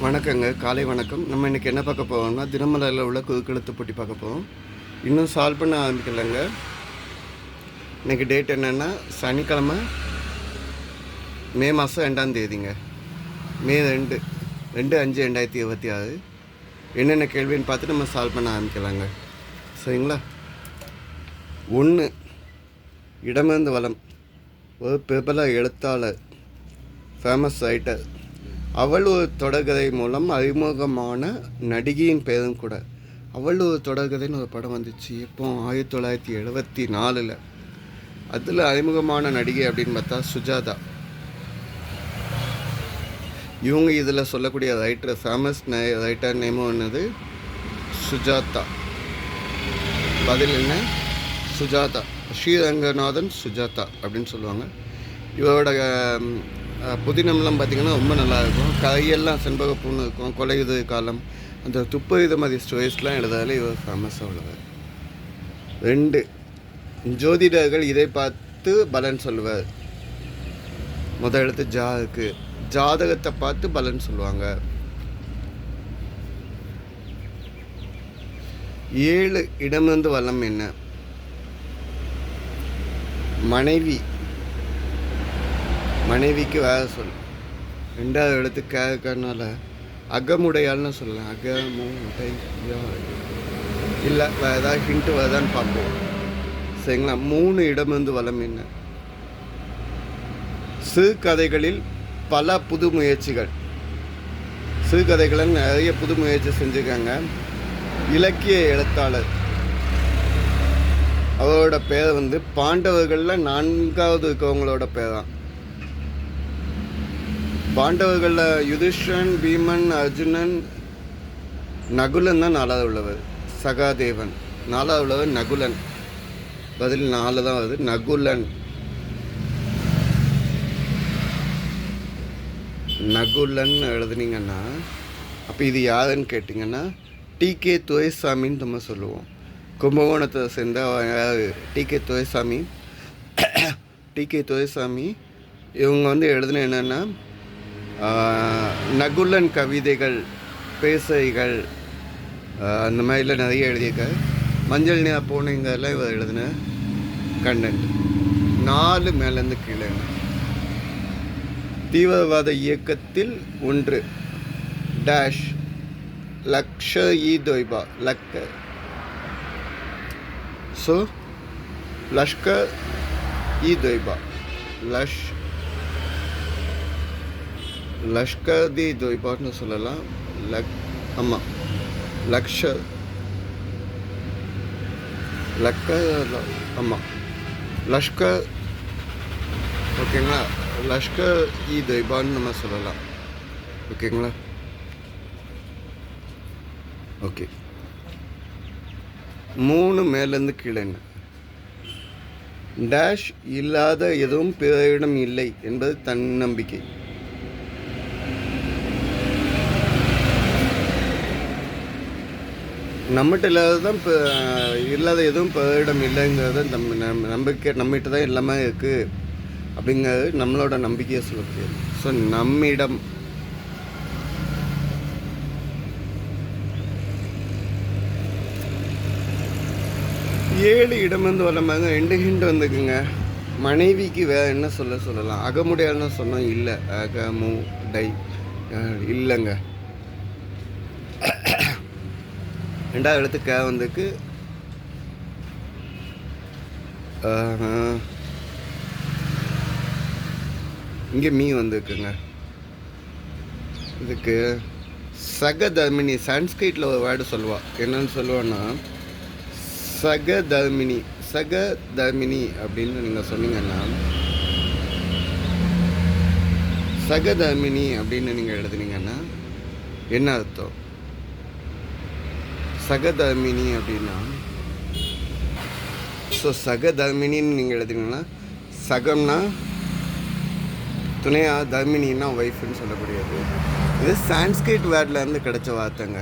வணக்கங்க. காலை வணக்கம். நம்ம இன்றைக்கி என்ன பார்க்க போவோம்னா, தினமலரில் உள்ள குறுக்கெழுத்து போட்டி பார்க்க போவோம். இன்னும் சால்வ் பண்ண ஆரம்பிக்கலைங்க. இன்றைக்கி டேட் என்னென்னா சனிக்கிழமை மே மாதம் 2ஆம் தேதிங்க. மே 2/5/2026. என்னென்ன கேள்வின்னு பார்த்து நம்ம சால்வ் பண்ண ஆரம்பிக்கலாங்க. சரிங்களா? 1. இடமிருந்து வலம். ஒரு பிரபல எழுத்தாளர், ஃபேமஸ் ரைட்டர். அவள் ஒரு தொடர்கதை மூலம் அறிமுகமான நடிகையின் பேரும் கூட. அவள் ஒரு தொடர்கதைன்னு ஒரு படம் வந்துச்சு இப்போ 1974. அதில் அறிமுகமான நடிகை அப்படின்னு பார்த்தா சுஜாதா. இவங்க இதில் சொல்லக்கூடிய ரைட்டர், ஃபேமஸ் ரைட்டர் நேமும் என்னது, சுஜாதா. பதில் என்ன? சுஜாதா. ஸ்ரீரங்கநாதன் சுஜாதா அப்படின்னு சொல்லுவாங்க. இவரோட புதினம்லாம் பார்த்திங்கன்னா ரொம்ப நல்லாயிருக்கும். கையெல்லாம் செண்பகப்பூன்னு இருக்கும். கொலையுது காலம், அந்த துப்பறித மாதிரி ஸ்டோரிஸ்லாம் எழுதாலே இவர் ஃபேமஸாக உள்ளவர். 2. ஜோதிடர்கள் இதை பார்த்து பலன் சொல்லுவார். முதல் எழுத்து ஜா இருக்கு. ஜாதகத்தை பார்த்து பலன் சொல்லுவாங்க. 7. இடமிருந்து வலம் என்ன? மனைவி. மனைவிக்கு வேறு சொல். 2வது எழுத்து கேட்கறதுனால அகமுடையாள்னு சொல்லலாம். அகமுடையா இல்லை, வேறு ஏதாவது ஹிண்ட்டு வருதான்னு பார்ப்போம். சரிங்களா? 3. இடமிருந்து வலம் என்ன? சிறுகதைகளில் பல புது முயற்சிகள். சிறுகதைகளில் நிறைய புது முயற்சி செஞ்சுருக்காங்க. இலக்கிய எழுத்தாளர். அவரோட பேர் பாண்டவர்களில் 4வது இருக்கவங்களோட பேர் தான். பாண்டவர்களில் யுதிஷ்டன், பீமன், அர்ஜுனன், நகுலன் தான் 4வது உள்ளவர். சகாதேவன் 4வது உள்ளவர் நகுலன். பதில் 4 தான் வருது, நகுலன். நகுலன் எழுதுனீங்கன்னா அப்போ இது யாருன்னு கேட்டிங்கன்னா டி.கே. துரைசாமின்னு நம்ம சொல்லுவோம். கும்பகோணத்தை சேர்ந்த டி.கே. துரைசாமி. டி.கே. துரைசாமி இவங்க எழுதுன என்னென்னா நகுலன் கவிதைகள், பேசைகள், அந்த மாதிரிலாம் நிறைய எழுதியிருக்காரு. மஞ்சள் நிற பூனைங்கெல்லாம் இவர் எழுதின கண்டென்ட். 4 மேலேருந்து கீழே. தீவிரவாத இயக்கத்தில் 1 டேஷ் லஷ்கர்-இ-தொய்பா. ஸோ லஷ்கர்-இ-தொய்பா. லஷ்கர்-இ-தொய்பான்னு சொல்லலாம். ஆமாம், ஆமாம், லஷ்கர். ஓகேங்களா? லஷ்கர்-இ-தொய்பான்னு நம்ம சொல்லலாம். ஓகேங்களா? ஓகே. 3 மேலேருந்து கீழே. டேஷ் இல்லாத எதுவும் பிறரிடம் இல்லை என்பது தன்னம்பிக்கை. நம்மகிட்ட இல்லாத எதுவும் பிறரிடம் இல்லைங்கிறது நம்பிக்கை. நம்மகிட்ட தான் எல்லாமே இருக்குது அப்படிங்கிறது நம்மளோட நம்பிக்கையை சொல்லக்கூடியது. ஸோ நம்மிடம். ஏழு இடமிருந்து வரமாங்க 2 ஹிண்ட் வந்துக்குங்க. மனைவிக்கு வேறு என்ன சொல்லலாம்? அகமுடையாள்னு சொன்னோம். இல்லை, அகமுடை இல்லைங்க. 2வது எழுத்து கே இங்கே மீ வந்துருக்குங்க. இதுக்கு சகதர்மினி. சான்ஸ்கிரிட்டில் ஒரு வேர்டு சொல்லுவா. என்னன்னு சொல்லுவான்னா சகதர்மினி. சகதர்மினி அப்படின்னு நீங்கள் சொன்னீங்கன்னா, சகதர்மினி அப்படின்னு நீங்கள் எழுதுனீங்கன்னா என்ன அர்த்தம்? சகதர்மினி அப்படின்னா, ஸோ சகதர்மினின்னு நீங்கள் எழுதினீங்கன்னா, சகம்னா துணையா, தர்மினின்னா ஒய்ஃப்னு சொல்லக்கூடியது. இது சான்ஸ்கிரிட் வேர்ட்லேருந்து கிடைச்ச வார்த்தைங்க.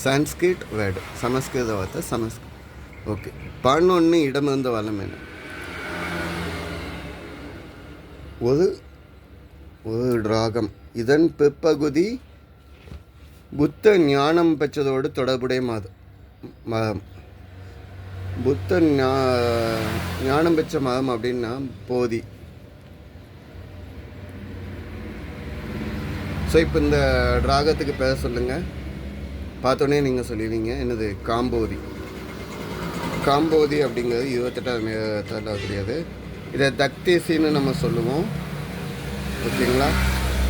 சான்ஸ்கிரிட் வேர்டு, சமஸ்கிருத வார்த்தை. ஓகே. 11 இடமிருந்து வலம் என்ன? ஒரு ராகம். இதன் பிற்பகுதி புத்த ஞானம் பெற்றதோடு தொடர்புடைய மதம். புத்த ஞானம் பெற்ற மதம் அப்படின்னா போதி. ஸோ இப்போ இந்த ராகத்துக்கு பேர் சொல்லுங்கள். பார்த்தோன்னே நீங்கள் சொல்லுவீங்க என்னது? காம்போதி. காம்போதி அப்படிங்கிறது 28வது கிடையாது. இதை தக்தேசின்னு நம்ம சொல்லுவோம். ஓகேங்களா?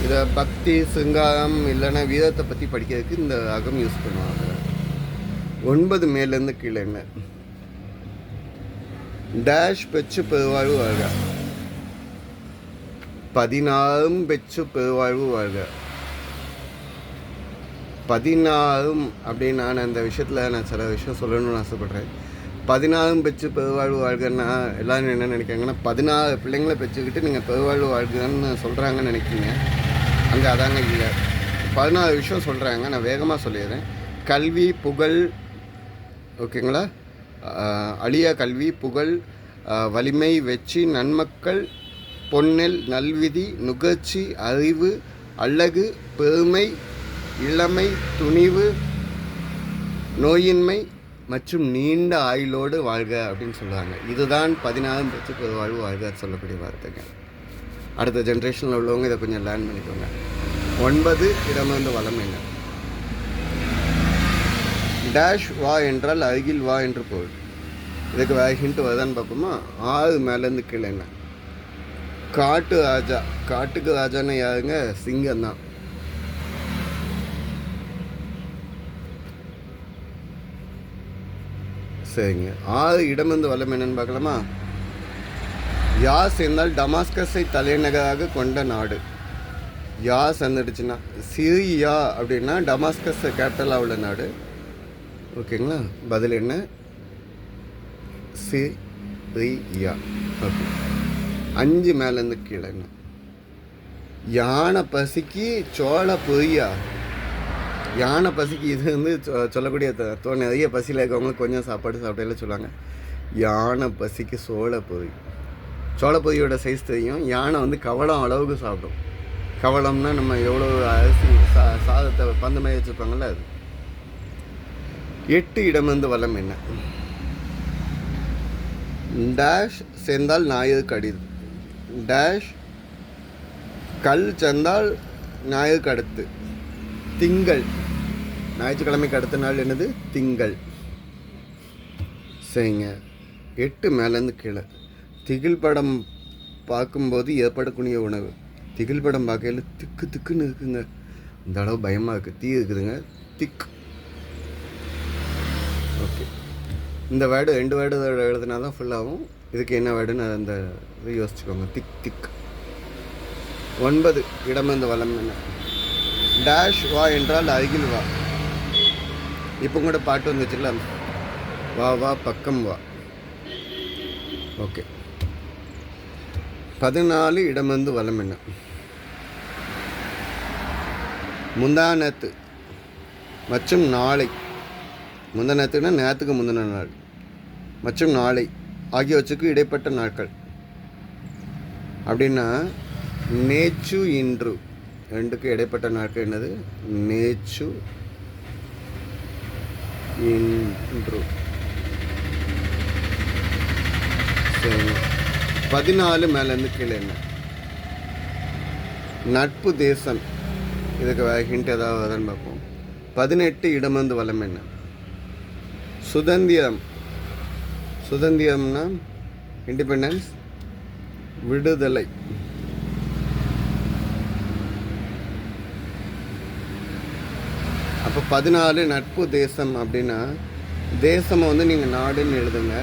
இதை பக்தி சிங்காரம் இல்லைன்னா வீரத்தை பற்றி படிக்கிறதுக்கு இந்த அகம் யூஸ் பண்ணுவாங்க. 9 மேலேருந்து கீழே என்ன? டேஷ் பெற்று பெருவாழ்வு வாழ்க. 16 பெற்று பெருவாழ்வு வாழ்க. 16 அப்படின்னு நான் அந்த விஷயத்தில் நான் சில விஷயம் சொல்லணும்னு ஆசைப்பட்றேன். 16 பெற்று பெருவாழ்வு வாழ்கன்னா எல்லோரும் என்ன நினைக்கிறாங்கன்னா 14 பிள்ளைங்களை பெற்றுக்கிட்டு நீங்கள் பெருவாழ்வு வாழ்கன்னு சொல்கிறாங்கன்னு நினைக்கிங்க. அங்கே அதாங்க இல்லை. 14 விஷயம் சொல்கிறாங்க. நான் வேகமாக சொல்லிடுறேன். கல்வி, புகழ், ஓகேங்களா, அழியா கல்வி, புகழ், வலிமை, வெற்றி, நன்மக்கள், பொன்னெல், நல்விதி, நுகர்ச்சி, அறிவு, அழகு, பெருமை, இளமை, துணிவு, நோயின்மை மற்றும் நீண்ட ஆயுளோடு வாழ்க அப்படின்னு சொல்லுவாங்க. இதுதான் 16 பெற்று பெருவாழ்வு வாழ்க சொல்லக்கூடிய வார்த்தைங்க. அடுத்த ஜென்ரேஷனில் உள்ளவங்க இதை கொஞ்சம் லேர்ன் பண்ணிக்கோங்க. 9 இடமிருந்து வளம் என்ன? டேஷ் வா என்றால் அருகில் வா என்று பொருள். இதுக்கு வேறு ஹிண்ட் வருதான்னு பார்ப்போமா? 6 மேலேருந்து கீழே என்ன? காட்டு ராஜா. காட்டுக்கு ராஜான்னு யாருங்க? சிங்கம் தான். சரிங்க. 6 இடமிருந்து வளம் என்னன்னு பார்க்கலாமா? யா சேர்ந்தால் டமாஸ்கஸை தலைநகராக கொண்ட நாடு. யா சேர்ந்துடுச்சுன்னா சிரியா அப்படின்னா டமாஸ்கஸ் கேபிட்டலாக உள்ள நாடு. ஓகேங்களா? பதில் என்ன? சிரியா. ஓகே. 5 மேலேருந்து கீழே என்ன? யானை பசிக்கு சோள பொரியா. யானை பசிக்கு இது வந்து சொல்லக்கூடிய நிறைய பசியில் இருக்கவங்களுக்கு கொஞ்சம் சாப்பாடு சாப்பிடல சொல்லுவாங்க. யானை பசிக்கு சோளப்பொரி. சோளப்பொரியோட சைஸ் தெரியும். யானை வந்து கவளம் அளவுக்கு சாப்பிடும். கவளம்னா நம்ம எவ்வளோ அரிசி சாதத்தை பந்து மாதிரி வச்சுருப்பாங்கள்ல அது. 8 இடமிருந்து வளம் என்ன? டேஷ் சேர்ந்தால் ஞாயிறு கடிது. டேஷ் கல் சேர்ந்தால் ஞாயிறுக்கு அடுத்து திங்கள். ஞாயிற்றுக்கிழமைக்கு அடுத்த நாள் என்னது? திங்கள். சரிங்க. 8 மேலேருந்து கீழே. திகில் படம் பார்க்கும்போது ஏற்படக்கூடிய உணவு. திகில் படம் பார்க்கையில் திக்கு திக்குன்னு இருக்குங்க. இந்த அளவு பயமாக இருக்குது. தீ இருக்குதுங்க. திக். ஓகே. இந்த வேர்டு 2 வேர்டு எழுதுனா தான் ஃபுல்லாகும். இதுக்கு என்ன வேர்டுன்னு அந்த இது யோசிச்சுக்கோங்க. திக் திக். 9 இடமிருந்து வளம் என்ன? டேஷ் வா என்றால் அருகில் வா. இப்போ கூட பாட்டு வந்துச்சுல்ல, வா வா பக்கம் வா. ஓகே. 14 இடமிருந்து வளம் என்ன? முந்தானத்து மற்றும் நாளை. முந்தானத்துனா நேரத்துக்கு முந்தின நாள் மற்றும் நாளை ஆகியவற்றுக்கு இடைப்பட்ட நாட்கள். அப்படின்னா நேற்று இன்று ரெண்டுக்கு இடைப்பட்ட நாட்கள் என்னது? நேற்று இன்று. சரி. 14 மேலேருந்து கீழே என்ன? நட்பு தேசம். இதுக்கு வேறு ஹிண்ட் ஏதாவது வருதுன்னு பார்ப்போம். 18 இடமிருந்து வளம் என்ன? சுதந்திரம். சுதந்திரம்னா இண்டிபெண்டன்ஸ், விடுதலை. அப்போ 14 நட்பு தேசம் அப்படின்னா தேசம் வந்து நீங்கள் நாடுன்னு எழுதுங்க.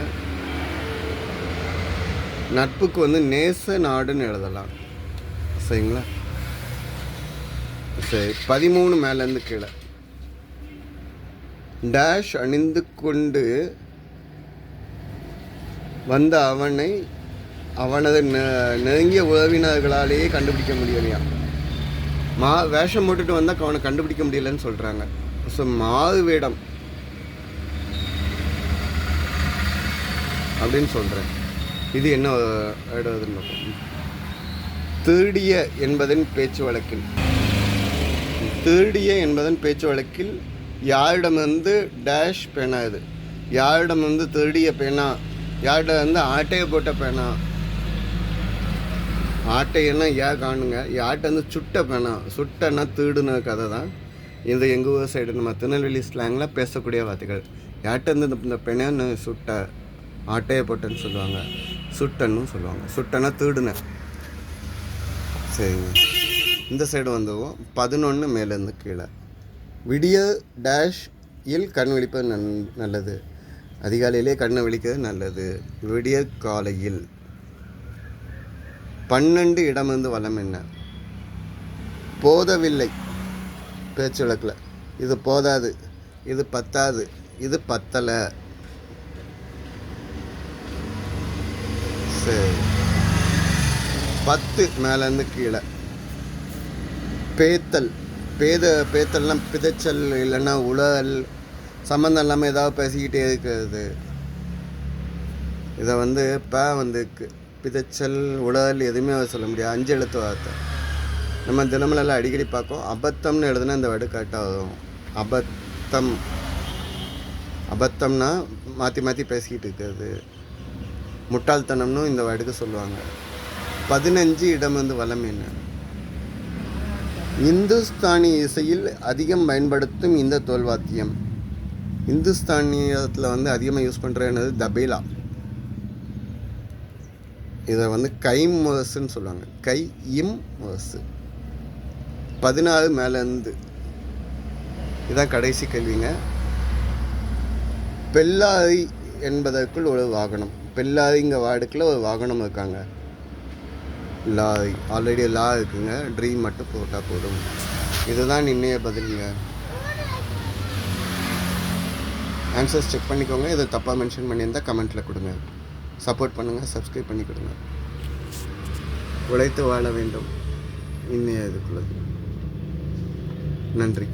நட்புக்கு வந்து நேச நாடுன்னு எழுதலாம். சரிங்களா? சரி. 13 மேலேருந்து கீழே. டேஷ் அணிந்து கொண்டு வந்த அவனை அவனது நெருங்கிய உறவினர்களாலேயே கண்டுபிடிக்க முடியலையா. வேஷம் போட்டுட்டு வந்தால் அவனை கண்டுபிடிக்க முடியலன்னு சொல்கிறாங்க. ஸோ மாறு வேடம் அப்படின்னு சொல்கிறேன். இது என்ன எழுதுன்னு பார்ப்போம். திருடிய என்பதன் பேச்சு வழக்கில். திருடிய என்பதன் பேச்சு வழக்கில் யாரிடமிருந்து டேஷ் பேனா இது? யாரிடமிருந்து திருடிய பேனா? யார்கிட்ட வந்து ஆட்டையை போட்ட பேனா? ஆட்டைன்னா ஏன் காணுங்க, யார்கிட்ட வந்து சுட்ட பேனா? சுட்டன்னா திருடுன கதை தான் இது. எங்கள் ஊர் சைடு நம்ம திருநெல்வேலி ஸ்லாங்கில் பேசக்கூடிய வார்த்தைகள். யார்கிட்ட இருந்து இந்த பெண்ணு சுட்ட, ஆட்டையை போட்டேன்னு சொல்லுவாங்க, சுட்டன்னு சொல்லுவாங்க. சுட்டன்னா திருடுன. சரிங்க, இந்த சைடு வந்துவோம். 11 மேலேருந்து கீழே. விடிய டேஷ் இல் கண் விழிப்பது நல்லது. அதிகாலையிலே கண்ணை விழிக்கிறது நல்லது. விடிய காலையில். 12 இடமிருந்து வலம் என்ன? போதவில்லை பேச்சு வழக்கில். இது போதாது, இது பத்தாது, இது பத்தலை. சரி, 10 மேலேருந்து கீழே. பேத்தல். பேத்தல்னால் பிதைச்சல் இல்லைன்னா உழல், சம்மந்தம் இல்லாமல் ஏதாவது பேசிக்கிட்டே இருக்கிறது. இதை வந்து வந்து பிதைச்சல் உழல் எதுவுமே சொல்ல முடியாது. 5 எழுத்து வார்த்தை. நம்ம தினமலெல்லாம் அடிக்கடி பார்க்கோம். அபத்தம்னு எழுதுனா இந்த வேர்டு கரெக்டாக வரும். அபத்தம். அபத்தம்னா மாற்றி மாற்றி பேசிக்கிட்டு இருக்கிறது. முட்டாள்தனம்னு இந்த வேர்டுக்கு சொல்லுவாங்க. 15 இடம் வந்து வலம் என்ன? இந்துஸ்தானி இசையில் அதிகம் பயன்படுத்தும் இந்த தோல்வாத்தியம். இந்துஸ்தானியத்தில் வந்து அதிகமாக யூஸ் பண்ணுறது தபேலா. இதை வந்து கைம் முரசுன்னு சொல்லுவாங்க. கை இம் முரசு. 16 மேலேருந்து. இதுதான் கடைசி கேள்விங்க. பெல்லாரி என்பதற்குள் ஒரு வாகனம். பெல்லாரிங்க வார்டுக்குள்ள ஒரு வாகனம் இருக்காங்க. லாரி. ஆல்ரெடி லா இருக்குங்க, ட்ரீம் மட்டும் போட்டால் போதும். இதுதான் இன்னைய பதிலுங்க. ஆன்சர்ஸ் செக் பண்ணிக்கோங்க. இதை தப்பாக மென்ஷன் பண்ணியிருந்தால் கமெண்ட்டில் கொடுங்க. சப்போர்ட் பண்ணுங்கள், சப்ஸ்கிரைப் பண்ணி கொடுங்க. உழைத்து வாழ வேண்டும் இன்னைய இதுக்குள்ளது. நன்றி.